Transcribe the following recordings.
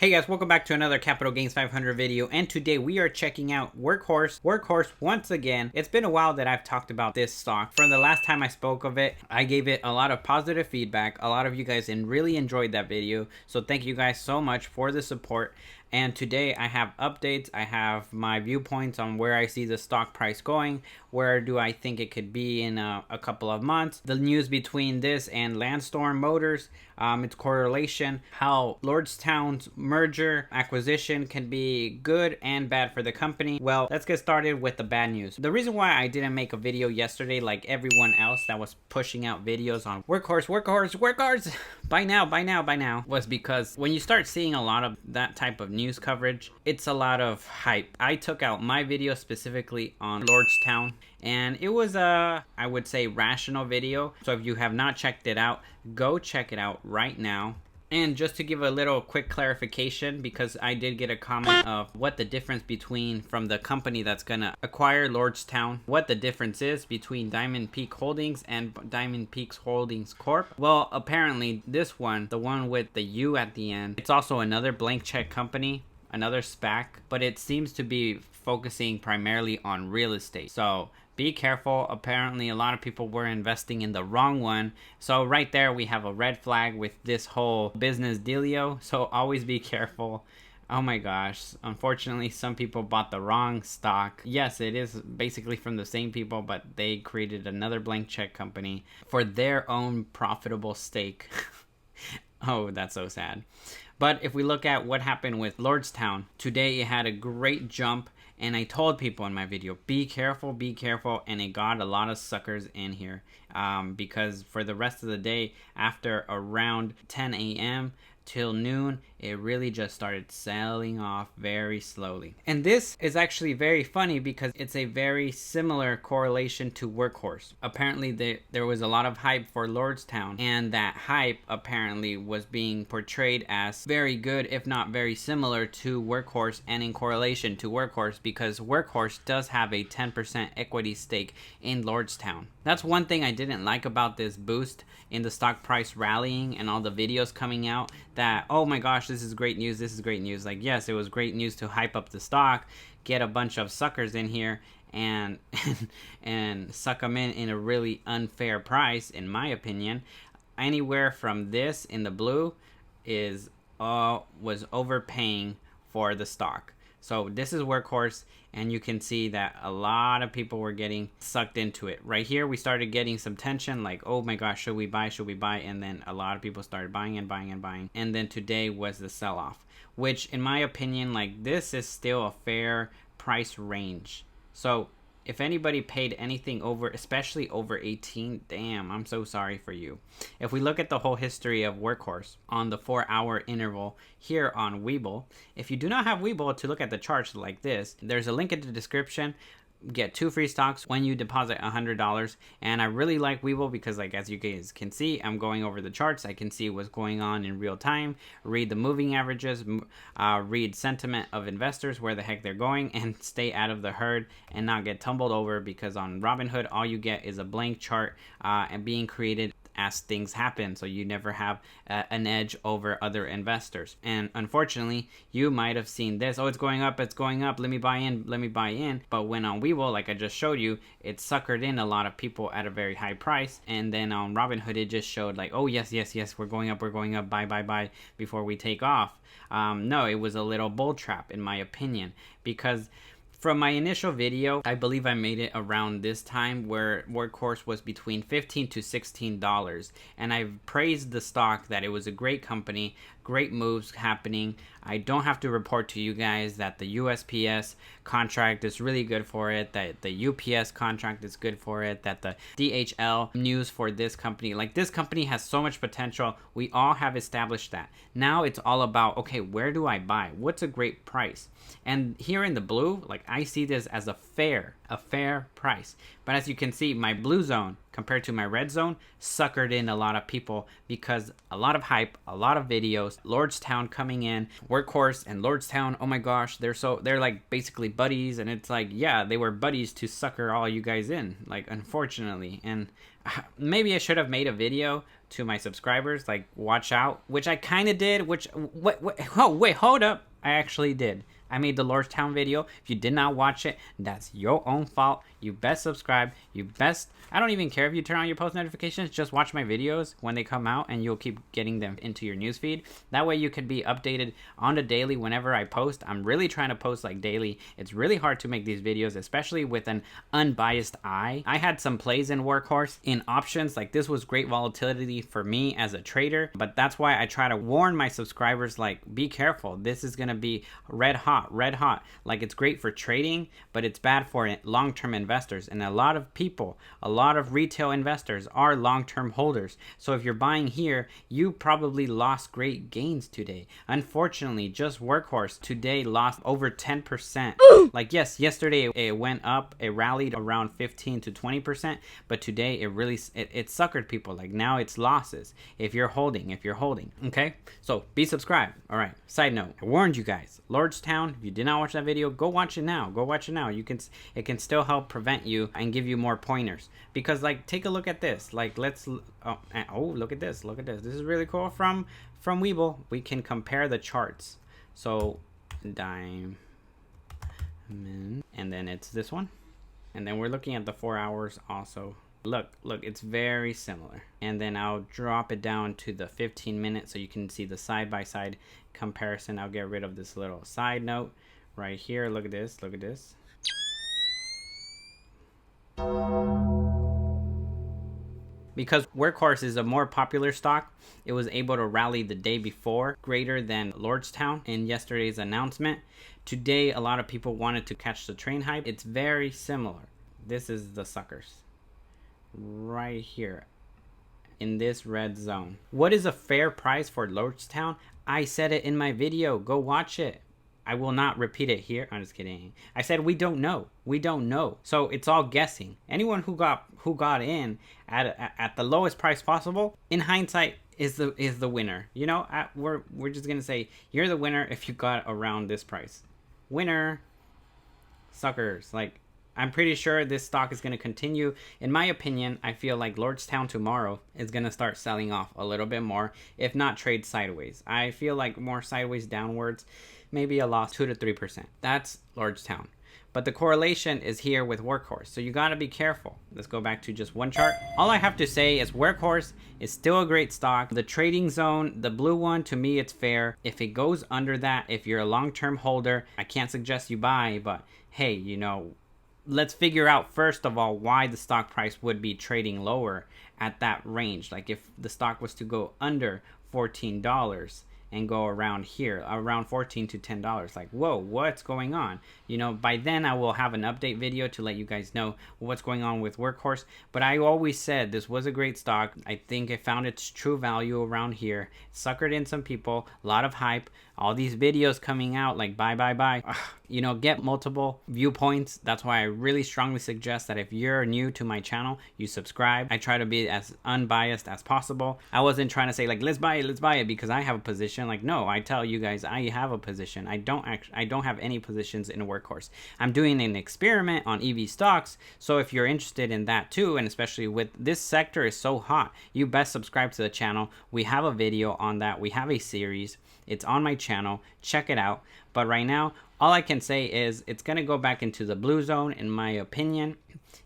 Hey guys, welcome back to another Capital Gains 500 video, and today we are checking out Workhorse. Workhorse, once again, it's been a while that I've talked about this stock. From the last time I spoke of it, I gave it a lot of positive feedback. A lot of you guys really enjoyed that video, so thank you guys so much for the support. And today I have updates, I have my viewpoints on where I see the stock price going, where do I think it could be in a couple of months, the news between this and Lordstown Motors, its correlation, how Lordstown's merger acquisition can be good and bad for the company. Well, let's get started with the bad news. The reason why I didn't make a video yesterday like everyone else that was pushing out videos on Workhorse by now was because when you start seeing a lot of that type of news coverage, it's a lot of hype. I took out my video specifically on Lordstown, and it was a, I would say, rational video. So if you have not checked it out, go check it out right now. And just to give a little quick clarification, because I did get a comment of what the difference between from the company that's gonna acquire Lordstown, what the difference is between Diamond Peak Holdings and Diamond Peaks Holdings Corp. Well, apparently this one, the one with the U at the end, it's also another blank check company, another SPAC, but it seems to be focusing primarily on real estate. So be careful. Apparently a lot of people were investing in the wrong one. So right there we have a red flag with this whole business dealio. So always be careful. Oh my gosh, unfortunately some people bought the wrong stock. Yes, it is basically from the same people, but they created another blank check company for their own profitable stake. Oh, that's so sad. But if we look at what happened with Lordstown, today it had a great jump, and I told people in my video, be careful, and it got a lot of suckers in here because for the rest of the day, after around 10 a.m. till noon, it really just started selling off very slowly. And this is actually very funny because it's a very similar correlation to Workhorse. Apparently there was a lot of hype for Lordstown, and that hype apparently was being portrayed as very good, if not very similar to Workhorse, and in correlation to Workhorse because Workhorse does have a 10% equity stake in Lordstown. That's one thing I didn't like about this boost in the stock price rallying and all the videos coming out, that, oh my gosh, this is great news, this is great news. Like, yes, it was great news to hype up the stock, get a bunch of suckers in here and and suck them in a really unfair price, in my opinion. Anywhere from this in the blue is was overpaying for the stock. So this is Workhorse, and you can see that a lot of people were getting sucked into it. Right here, we started getting some tension, like, oh my gosh, should we buy? And then a lot of people started buying. And then today was the sell-off, which in my opinion, like, this is still a fair price range. So if anybody paid anything over, especially over 18, damn, I'm so sorry for you. If we look at the whole history of Workhorse on the 4-hour interval here on Webull, if you do not have Webull to look at the charts like this, there's a link in the description. Get 2 free stocks when you deposit $100. And I really like Webull because, like, as you guys can see, I'm going over the charts. I can see what's going on in real time, read the moving averages, read sentiment of investors, where the heck they're going, and stay out of the herd and not get tumbled over, because on Robinhood all you get is a blank chart and being created as things happen, so you never have an edge over other investors. And unfortunately, you might have seen this, oh, it's going up, let me buy in. But when on Webull, like I just showed you, it suckered in a lot of people at a very high price. And then on Robinhood, it just showed like, oh yes, we're going up, buy before we take off. No, it was a little bull trap, in my opinion, because from my initial video, I believe I made it around this time where Workhorse was between $15 to $16. And I've praised the stock that it was a great company, great moves happening. I don't have to report to you guys that the USPS contract is really good for it, that the UPS contract is good for it, that the DHL news for this company, like, this company has so much potential. We all have established that. Now it's all about, okay, where do I buy? What's a great price? And here in the blue, like, I see this as a fair price. But as you can see, my blue zone compared to my red zone suckered in a lot of people because a lot of hype, a lot of videos, Lordstown coming in, Workhorse and Lordstown, oh my gosh, they're like basically buddies. And it's like, yeah, they were buddies to sucker all you guys in, like, unfortunately. And maybe I should have made a video to my subscribers, like watch out, which I kind of did, oh wait, hold up, I actually did. I made the Lordstown video. If you did not watch it, that's your own fault. You best subscribe. I don't even care if you turn on your post notifications. Just watch my videos when they come out and you'll keep getting them into your newsfeed. That way you could be updated on the daily whenever I post. I'm really trying to post like daily. It's really hard to make these videos, especially with an unbiased eye. I had some plays in Workhorse in options. Like this was great volatility for me as a trader, but that's why I try to warn my subscribers, like, be careful. This is going to be red hot. Like, it's great for trading, but it's bad for long-term investors. And a lot of people, a lot of retail investors are long-term holders. So if you're buying here, you probably lost great gains today. Unfortunately, just Workhorse today lost over 10%. Like, yes, yesterday it went up, it rallied around 15 to 20%, but today it really it suckered people. Like, now it's losses if you're holding. Okay, so be subscribed. All right, side note, I warned you guys, Lordstown. If you did not watch that video, go watch it now. It can still help prevent you and give you more pointers. Because, like, take a look at this. Like, look at this. This is really cool from Webull. We can compare the charts. So diamond, and then it's this one, and then we're looking at the 4 hours also. Look, it's very similar. And then I'll drop it down to the 15 minutes so you can see the side-by-side comparison. I'll get rid of this little side note right here. Look at this. Because Workhorse is a more popular stock, it was able to rally the day before greater than Lordstown in yesterday's announcement. Today, a lot of people wanted to catch the train hype. It's very similar. This is the suckers right here in this red zone. What is a fair price for Lordstown? I said it in my video. Go watch it. I will not repeat it here. I'm just kidding. I said we don't know. So it's all guessing. Anyone who got in at the lowest price possible, in hindsight, is the winner. You know, we're just gonna say you're the winner if you got around this price. Winner, suckers. Like, I'm pretty sure this stock is going to continue. In my opinion, I feel like Lordstown tomorrow is going to start selling off a little bit more, if not trade sideways. I feel like more sideways downwards, maybe a loss 2 to 3%. That's Lordstown. But the correlation is here with Workhorse, so you got to be careful. Let's go back to just one chart. All I have to say is Workhorse is still a great stock. The trading zone, the blue one, to me it's fair. If it goes under that, if you're a long-term holder, I can't suggest you buy, but hey, you know, let's figure out first of all why the stock price would be trading lower at that range. Like, if the stock was to go under $14 and go around here, around $14 to $10, like, whoa, what's going on? You know, by then I will have an update video to let you guys know what's going on with Workhorse. But I always said this was a great stock. I think it found its true value around here. Suckered in some people, a lot of hype, all these videos coming out like buy. You know, get multiple viewpoints. That's why I really strongly suggest that if you're new to my channel, you subscribe. I try to be as unbiased as possible. I wasn't trying to say like, let's buy it because I have a position. Like, no, I tell you guys I have a position. I don't have any positions in a Workhorse. I'm doing an experiment on EV stocks. So if you're interested in that too, and especially with this sector is so hot, you best subscribe to the channel. We have a video on that. We have a series. It's on my channel. Check it out. But right now, all I can say is it's going to go back into the blue zone, in my opinion.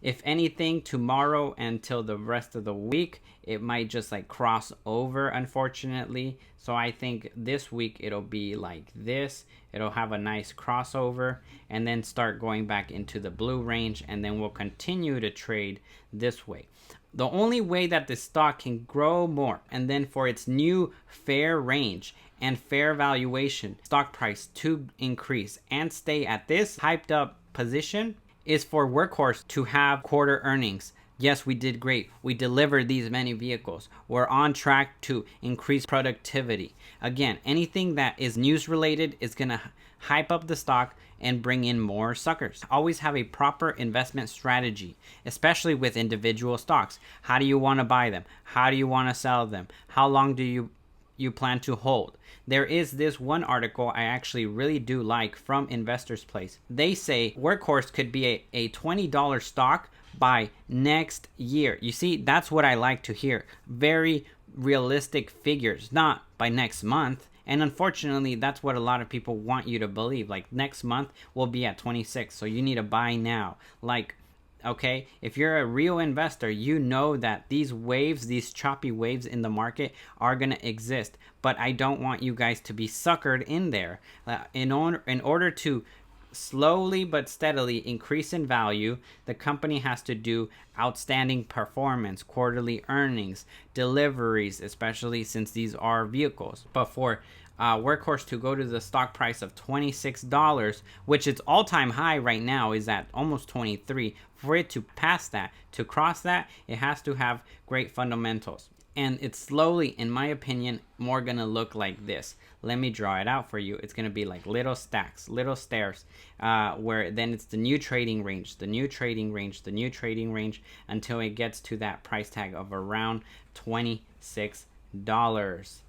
If anything, tomorrow until the rest of the week, it might just like cross over, unfortunately. So I think this week it'll be like this. It'll have a nice crossover and then start going back into the blue range, and then we'll continue to trade this way. The only way that the stock can grow more, and then for its new fair range and fair valuation stock price to increase and stay at this hyped up position, is for Workhorse to have quarter earnings. Yes, we did great. We delivered these many vehicles. We're on track to increase productivity. Again, anything that is news related is going to hype up the stock and bring in more suckers. Always have a proper investment strategy, especially with individual stocks. How do you want to buy them? How do you want to sell them? How long do you plan to hold? There is this one article I actually really do like from Investors Place. They say Workhorse could be a $20 stock by next year. You see, that's what I like to hear. Very realistic figures, not by next month. And unfortunately, that's what a lot of people want you to believe. Like, next month will be at 26, so you need to buy now. Like, okay, if you're a real investor, you know that these waves, these choppy waves in the market are going to exist. But I don't want you guys to be suckered in there. In order to slowly but steadily increase in value, the company has to do outstanding performance, quarterly earnings, deliveries, especially since these are vehicles. But for Workhorse to go to the stock price of $26, which its all-time high right now is at almost 23, for it to pass that, to cross that, it has to have great fundamentals. And it's slowly, in my opinion, more gonna look like this. Let me draw it out for you. It's gonna be like little stacks, little stairs, where then it's the new trading range, the new trading range, the new trading range, until it gets to that price tag of around $26.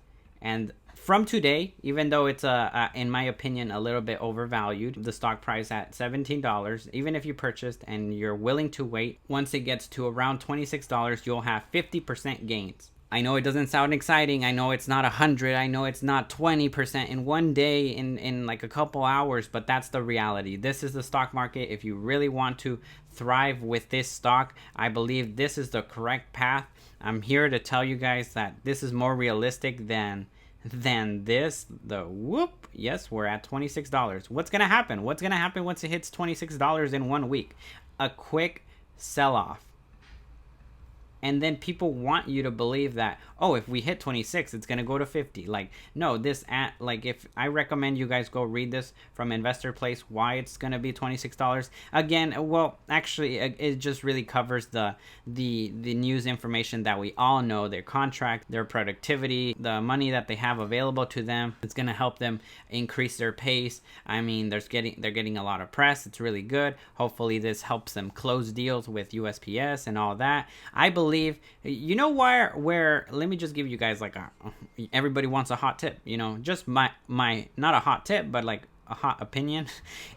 And from today, even though it's in my opinion a little bit overvalued, the stock price at $17, even if you purchased and you're willing to wait, once it gets to around $26, you'll have 50% gains. I know it doesn't sound exciting. I know it's not 100. I know it's not 20% in one day, in like a couple hours, but that's the reality. This is the stock market. If you really want to thrive with this stock, I believe this is the correct path. I'm here to tell you guys that this is more realistic than this. Yes, we're at $26. What's gonna happen? What's gonna happen once it hits $26 in 1 week? A quick sell-off. And then people want you to believe that, oh, if we hit 26, it's going to go to 50. Like, no, if I recommend you guys go read this from Investor Place, why it's going to be $26. Again, well, actually, it just really covers the news information that we all know, their contract, their productivity, the money that they have available to them. It's going to help them increase their pace. I mean, they're getting a lot of press. It's really good. Hopefully this helps them close deals with USPS and all that. I believe, you know, where let me just give you guys like everybody wants a hot tip, you know, just my not a hot tip, but like a hot opinion.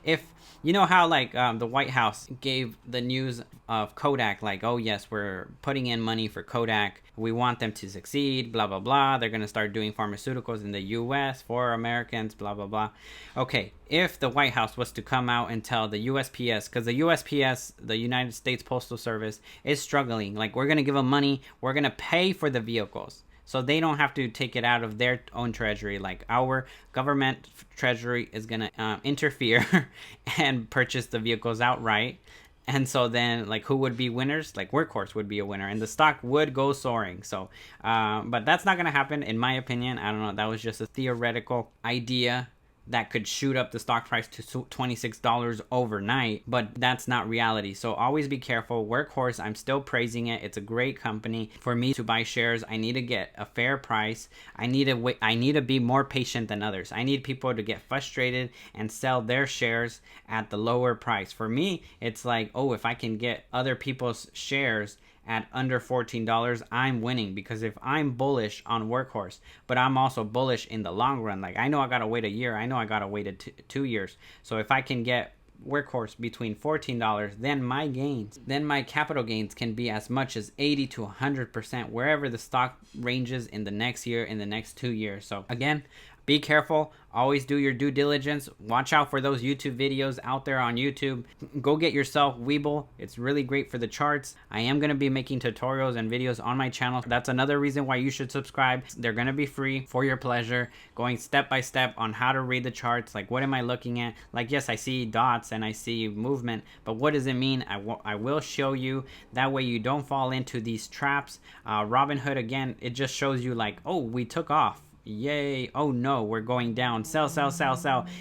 If you know how like the White House gave the news of Kodak, like, oh yes, we're putting in money for Kodak, we want them to succeed, blah blah blah, they're gonna start doing pharmaceuticals in the US for Americans, blah blah blah. Okay, if the White House was to come out and tell the USPS, because the USPS, the United States Postal Service, is struggling, like, we're gonna give them money, we're gonna pay for the vehicles, so they don't have to take it out of their own treasury. Like, our government treasury is going to interfere and purchase the vehicles outright. And so then, like, who would be winners? Like, Workhorse would be a winner, and the stock would go soaring. So, but that's not going to happen, in my opinion. I don't know. That was just a theoretical idea that could shoot up the stock price to $26 overnight, but that's not reality. So always be careful. Workhorse, I'm still praising it. It's a great company. For me to buy shares, I need to get a fair price. I need to be more patient than others. I need people to get frustrated and sell their shares at the lower price. For me, it's like, oh, if I can get other people's shares at under $14, I'm winning, because if I'm bullish on Workhorse, but I'm also bullish in the long run, like, I know I gotta wait a year, I know I gotta wait 2 years, so if I can get Workhorse between $14, then my capital gains can be as much as 80 to 100% wherever the stock ranges in the next year, in the next 2 years. So again, be careful. Always do your due diligence. Watch out for those YouTube videos out there on YouTube. Go get yourself Webull. It's really great for the charts. I am going to be making tutorials and videos on my channel. That's another reason why you should subscribe. They're going to be free for your pleasure, going step by step on how to read the charts. Like, what am I looking at? Like, yes, I see dots and I see movement, but what does it mean? I will show you. That way you don't fall into these traps. Robinhood, again, it just shows you like, oh, we took off. Yay, oh no, we're going down, sell,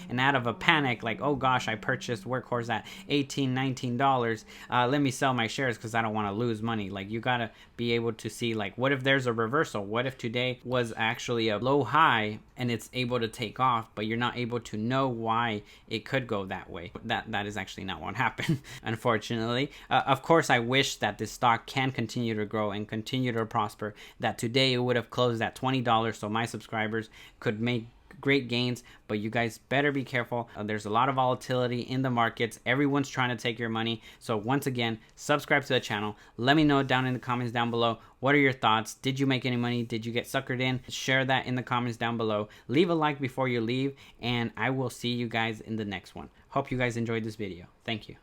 and out of a panic, like, oh gosh, I purchased Workhorse at $18, $19, let me sell my shares because I don't want to lose money. Like, you gotta be able to see, like, what if there's a reversal? What if today was actually a low high and it's able to take off, but you're not able to know why it could go that way? That is actually not what happened, unfortunately. Of course, I wish that this stock can continue to grow and continue to prosper, that today it would have closed at $20, so my subscribers could make great gains, but you guys better be careful. There's a lot of volatility in the markets. Everyone's trying to take your money. So once again, subscribe to the channel. Let me know down in the comments down below. What are your thoughts? Did you make any money? Did you get suckered in? Share that in the comments down below. Leave a like before you leave, and I will see you guys in the next one. Hope you guys enjoyed this video. Thank you.